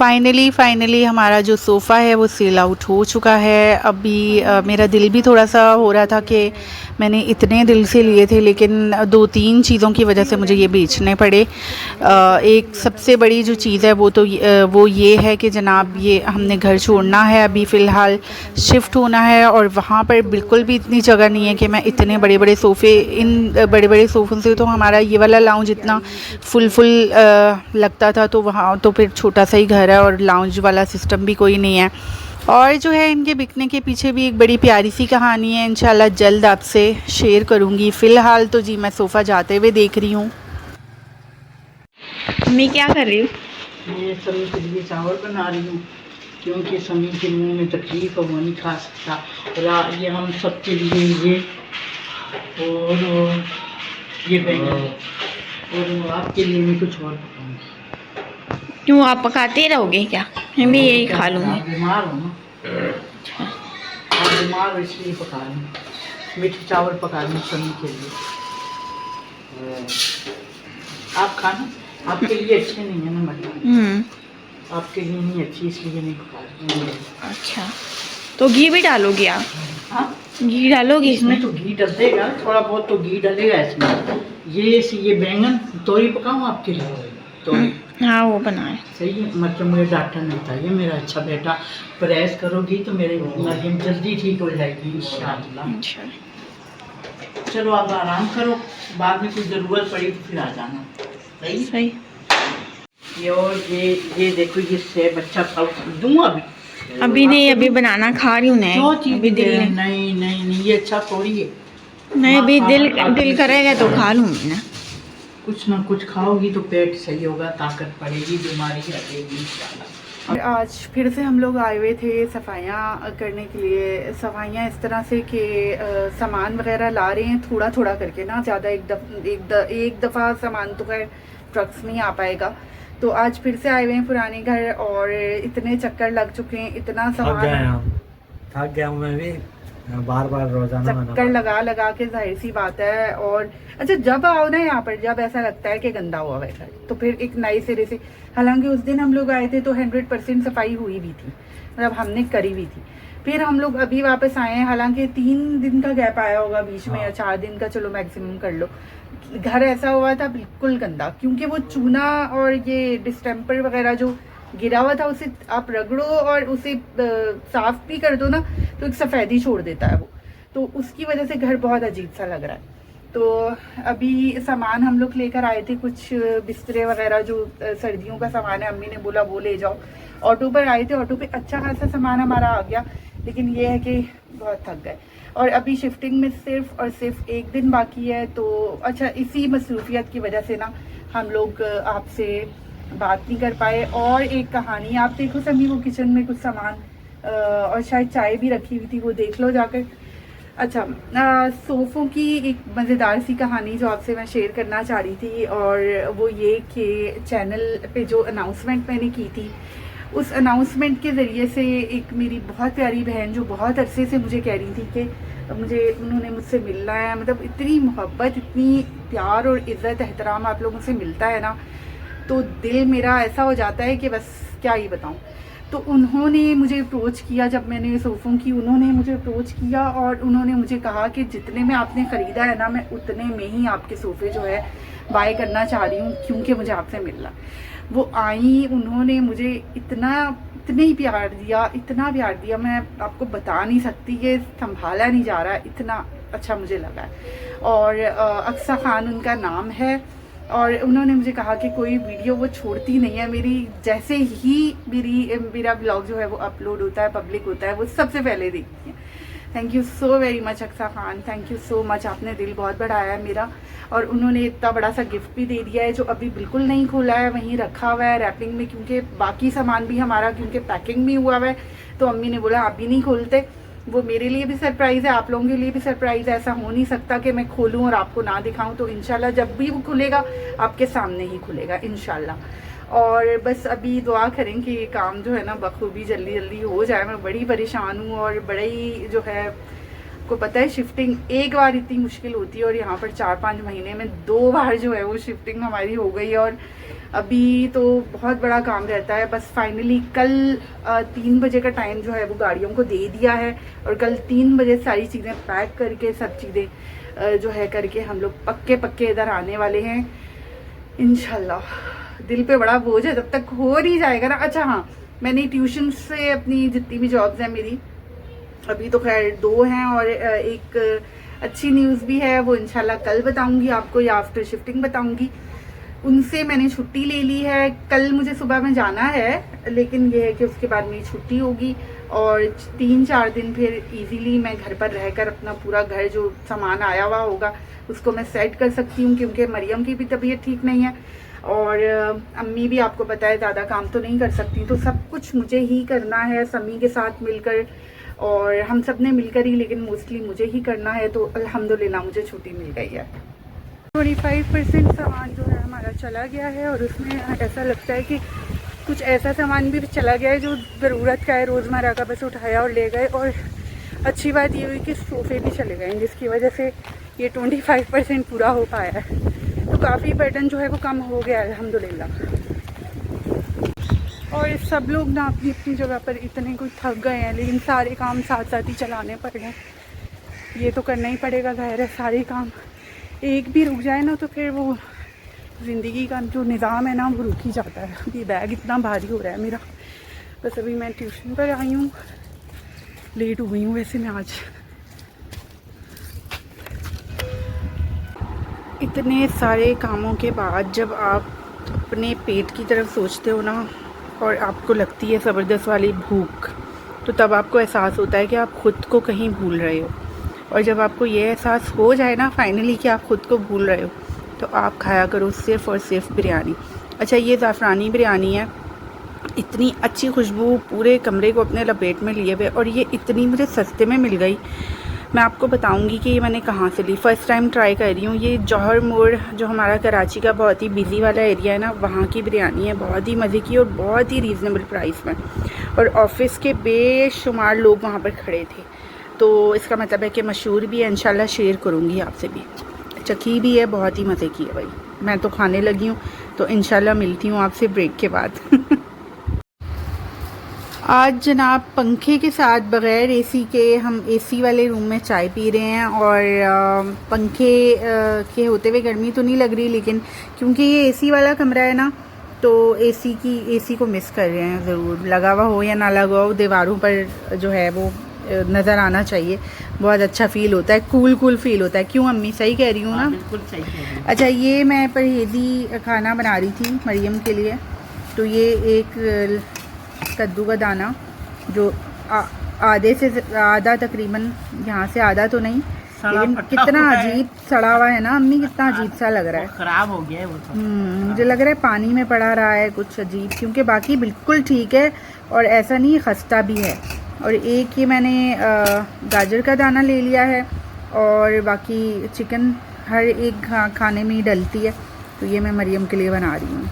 Finally हमारा जो sofa है वो सेल आउट हो चुका है। अभी मेरा दिल भी थोड़ा सा हो रहा था कि मैंने इतने दिल से लिए थे, लेकिन 2-3 चीज़ों की वजह से मुझे ये बेचने पड़े। एक सबसे बड़ी जो चीज़ है वो ये है कि जनाब ये हमने घर छोड़ना है, अभी फ़िलहाल शिफ्ट होना है, और वहाँ पर बिल्कुल भी इतनी जगह नहीं है कि मैं इतने बड़े बड़े सोफ़े, इन बड़े बड़े सोफ़ों से तो हमारा ये वाला लाउंज इतना फुल लगता था, तो वहाँ तो फिर छोटा सा ही घर है और लाउंज वाला सिस्टम भी कोई नहीं है। और जो है इनके बिकने के पीछे भी एक बड़ी प्यारी सी कहानी है, इंशाल्लाह जल्द आपसे शेयर करूँगी। फ़िलहाल तो जी मैं सोफ़ा जाते हुए देख रही हूँ। मैं क्या कर रही हूँ? मैं समी के लिए चावल बना रही हूँ, क्योंकि समी के मुंह में तकलीफ है, वो नहीं खा सकता। और ये हम सबके लिए ये और ये बैंगन, और आपके लिए मैं कुछ और पकाऊंगी। क्यों, आप पकाते रहोगे क्या? मैं भी यही खा लूँगी। आप बीमार हो ना, आप बीमार हो इसलिए पका रही हूँ। मीठे चावल पका रही हूँ समी के लिए। आप खाना, आपके लिए अच्छे नहीं है ना मटन, आपके लिए नहीं अच्छी, इसलिए नहीं पका रही हूँ। अच्छा, तो घी भी डालोगे आप? हाँ, घी डालोगे इसमें तो घी डलेगा, थोड़ा बहुत तो घी डलेगा इसमें। ये बैंगन तोरी पकाऊँ आपके लिए? तोरी, हाँ वो बनाए। सही है। मतलब मुझे डॉक्टर ने बताया मेरा अच्छा बेटा, परहेज करोगी तो मेरी मरियम जल्दी ठीक हो जाएगी इंशाअल्लाह। अच्छा, चलो आप आराम करो, बाद में कोई ज़रूरत पड़ी तो फिर आ जाना। सही सही। ये देखो, ये सेब अच्छा फल दूँ अभी नहीं, अभी बनाना खा रही हूँ जो मैं। चीज़ अभी दिल नहीं। नहीं, ये अच्छा थोड़ी है। नहीं, अभी दिल खाती करेगा तो खा लूँगी ना। कुछ ना कुछ खाओगी तो पेट सही होगा, ताकत पड़ेगी, बीमारी हटेगी इंशाल्लाह। आज फिर से हम लोग आए हुए थे सफाइयाँ करने के लिए। सफाइयाँ इस तरह से कि सामान वगैरह ला रहे हैं थोड़ा थोड़ा करके ना, ज़्यादा एक दफ़ा सामान तो खैर ट्रक्स में ही आ पाएगा। तो आज फिर से आए हुए हैं पुराने घर, और इतने चक्कर लग चुके हैं, इतना सामान थक गया हूँ मैं भी, बार बार रोजाना चक्कर लगा के, जाहिर सी बात है। और अच्छा, जब आओ ना यहाँ पर, जब ऐसा लगता है कि गंदा हुआ है तो फिर एक नए सिरे से, हालांकि उस दिन हम लोग आए थे तो 100% सफाई हुई भी थी, मतलब हमने करी भी थी। फिर हम लोग अभी वापस आए हैं, हालांकि 3 दिन का गैप आया होगा बीच में, या 4 दिन का, चलो मैक्सिमम कर लो। घर ऐसा हुआ था बिल्कुल गंदा, क्योंकि वो चूना और ये डिस्टेम्पर वगैरह जो गिरा हुआ था, उसे आप रगड़ो और उसे साफ भी कर दो ना तो एक सफ़ेदी छोड़ देता है वो, तो उसकी वजह से घर बहुत अजीब सा लग रहा है। तो अभी सामान हम लोग लेकर आए थे, कुछ बिस्तरे वगैरह जो सर्दियों का सामान है, अम्मी ने बोला वो ले जाओ। ऑटो पर आए थे, ऑटो पे अच्छा खासा सामान हमारा आ गया, लेकिन ये है कि बहुत थक गए। और अभी शिफ्टिंग में सिर्फ और सिर्फ 1 दिन बाकी है। तो अच्छा, इसी मसरूफियत की वजह से ना हम लोग आपसे बात नहीं कर पाए। और एक कहानी, आप देखो समी वो किचन में कुछ सामान और शायद चाय भी रखी हुई थी, वो देख लो जाकर। अच्छा, सोफ़ों की एक मज़ेदार सी कहानी जो आपसे मैं शेयर करना चाह रही थी, और वो ये कि चैनल पे जो अनाउंसमेंट मैंने की थी, उस अनाउंसमेंट के ज़रिए से एक मेरी बहुत प्यारी बहन जो बहुत अरसे से मुझे कह रही थी कि उन्होंने मुझसे मिलना है, मतलब इतनी मोहब्बत, इतनी प्यार और इज़्ज़त एहतराम आप लोगों से मिलता है ना, तो दिल मेरा ऐसा हो जाता है कि बस क्या ही बताऊं। तो उन्होंने मुझे अप्रोच किया, जब मैंने सोफ़ों की, उन्होंने मुझे अप्रोच किया और उन्होंने मुझे कहा कि जितने में आपने ख़रीदा है ना, मैं उतने में ही आपके सोफ़े जो है बाय करना चाह रही हूँ, क्योंकि मुझे आपसे मिलना। वो आई, उन्होंने मुझे इतने ही प्यार दिया, इतना प्यार दिया, मैं आपको बता नहीं सकती, कि संभाला नहीं जा रहा, इतना अच्छा मुझे लगा है। और अक्सा ख़ान उनका नाम है, और उन्होंने मुझे कहा कि कोई वीडियो वो छोड़ती नहीं है मेरी, जैसे ही मेरा ब्लॉग जो है वो अपलोड होता है, पब्लिक होता है, वो सबसे पहले देखती हैं। Thank you so very much Aqsa Khan, thank you so much, आपने दिल बहुत बढ़ाया है मेरा। और उन्होंने इतना बड़ा सा गिफ्ट भी दे दिया है जो अभी बिल्कुल नहीं खोला है, वहीं रखा हुआ है रैपिंग में, क्योंकि बाकी सामान भी हमारा क्योंकि पैकिंग में हुआ हुआ है, तो अम्मी ने बोला आप भी नहीं खोलते। वो मेरे लिए भी सरप्राइज़ है, आप लोगों के लिए भी सरप्राइज़ है। ऐसा हो नहीं सकता कि मैं खोलूँ और आपको ना दिखाऊँ, तो इंशाल्लाह जब भी वो खुलेगा आपके सामने ही खुलेगा इंशाल्लाह। और बस अभी दुआ करें कि ये काम जो है ना बखूबी जल्दी जल्दी हो जाए। मैं बड़ी परेशान हूँ, और बड़ा ही जो है, को पता है शिफ्टिंग एक बार इतनी मुश्किल होती है, और यहाँ पर 4-5 महीने में 2 बार जो है वो शिफ्टिंग हमारी हो गई। और अभी तो बहुत बड़ा काम रहता है। बस फाइनली कल 3 बजे का टाइम जो है वो गाड़ियों को दे दिया है और कल 3 बजे सारी चीज़ें पैक करके सब चीज़ें जो है करके हम लोग पक्के इधर आने वाले हैं इंशाल्लाह। दिल पे बड़ा बोझ है, तब तक हो नहीं जाएगा ना। अच्छा हाँ, मैंने ट्यूशन से अपनी जितनी भी जॉब्स हैं मेरी, अभी तो खैर 2 हैं और एक अच्छी न्यूज़ भी है, वो इंशाल्लाह कल बताऊंगी आपको या आफ्टर शिफ्टिंग बताऊंगी। उनसे मैंने छुट्टी ले ली है। कल मुझे सुबह में जाना है, लेकिन ये है कि उसके बाद मेरी छुट्टी होगी और 3-4 दिन फिर इजीली मैं घर पर रहकर अपना पूरा घर जो सामान आया हुआ होगा उसको मैं सेट कर सकती हूँ, क्योंकि मरियम की भी तबीयत ठीक नहीं है और अम्मी भी आपको पता है ज़्यादा काम तो नहीं कर सकती, तो सब कुछ मुझे ही करना है समी के साथ मिलकर, और हम सब ने मिलकर ही, लेकिन मोस्टली मुझे ही करना है। तो अल्हम्दुलिल्लाह मुझे छुट्टी मिल गई है। 25% सामान जो है हमारा चला गया है और उसमें ऐसा लगता है कि कुछ ऐसा सामान भी चला गया है जो ज़रूरत का है, रोज़मर्रा का, बस उठाया और ले गए। और अच्छी बात ये हुई कि सोफ़े भी चले गए, जिसकी वजह से ये 25% पूरा हो पाया है। तो काफ़ी बर्डन जो है वो कम हो गया है अल्हम्दुलिल्लाह। और सब लोग ना अपनी अपनी जगह पर इतने कोई थक गए हैं, लेकिन सारे काम साथ साथ ही चलाने पड़ रहे हैं। ये तो करना ही पड़ेगा, ज़ाहिर है। सारे काम एक भी रुक जाए ना तो फिर वो ज़िंदगी का जो निज़ाम है ना वो रुक ही जाता है। अभी बैग इतना भारी हो रहा है मेरा। बस अभी मैं ट्यूशन पर आई हूँ, लेट हो गई हूँ वैसे मैं आज। इतने सारे कामों के बाद जब आप अपने पेट की तरफ सोचते हो ना और आपको लगती है ज़बरदस्त वाली भूख, तो तब आपको एहसास होता है कि आप ख़ुद को कहीं भूल रहे हो। और जब आपको ये एहसास हो जाए ना फाइनली कि आप ख़ुद को भूल रहे हो, तो आप खाया करो सिर्फ़ और सिर्फ बिरयानी। अच्छा, ये ज़ाफ़रानी बिरयानी है, इतनी अच्छी खुशबू पूरे कमरे को अपने लपेट में लिए हुए, और ये इतनी मुझे सस्ते में मिल गई। मैं आपको बताऊंगी कि ये मैंने कहाँ से ली। फ़र्स्ट टाइम ट्राई कर रही हूँ। ये जौहर मोड़ जो हमारा कराची का बहुत ही बिजी वाला एरिया है ना, वहाँ की बिरयानी है, बहुत ही मज़े की और बहुत ही रीज़नेबल प्राइस में। और ऑफिस के बेशुमार लोग वहाँ पर खड़े थे, तो इसका मतलब है कि मशहूर भी है। इंशाल्लाह शेयर करूँगी आपसे भी। चखी भी है, बहुत ही मज़े की है भाई। मैं तो खाने लगी हूँ, तो इंशाल्लाह मिलती हूँ आपसे ब्रेक के बाद। आज जनाब पंखे के साथ बग़ैर एसी के हम एसी वाले रूम में चाय पी रहे हैं। और पंखे के होते हुए गर्मी तो नहीं लग रही, लेकिन क्योंकि ये एसी वाला कमरा है ना, तो एसी को मिस कर रहे हैं ज़रूर। लगा हुआ हो या ना लगा हो, दीवारों पर जो है वो नज़र आना चाहिए। बहुत अच्छा फ़ील होता है, कूल फील होता है। क्यों अम्मी, सही कह रही हूँ ना? बिल्कुल सही कह रही हूँ। अच्छा, ये मैं परहेज़ी खाना बना रही थी मरियम के लिए। तो ये एक कद्दू का दाना जो आधे से आधा, तकरीबन यहाँ से आधा तो नहीं, लेकिन कितना अजीब सड़ा हुआ है ना अम्मी, कितना अजीब सा लग रहा है। ख़राब हो गया है वो तो। मुझे लग रहा है पानी में पड़ा रहा है कुछ अजीब, क्योंकि बाकी बिल्कुल ठीक है और ऐसा नहीं खस्ता भी है। और एक ये मैंने गाजर का दाना ले लिया है और बाकी चिकन हर एक खाने में ही डलती है, तो ये मैं मरियम के लिए बना रही हूँ।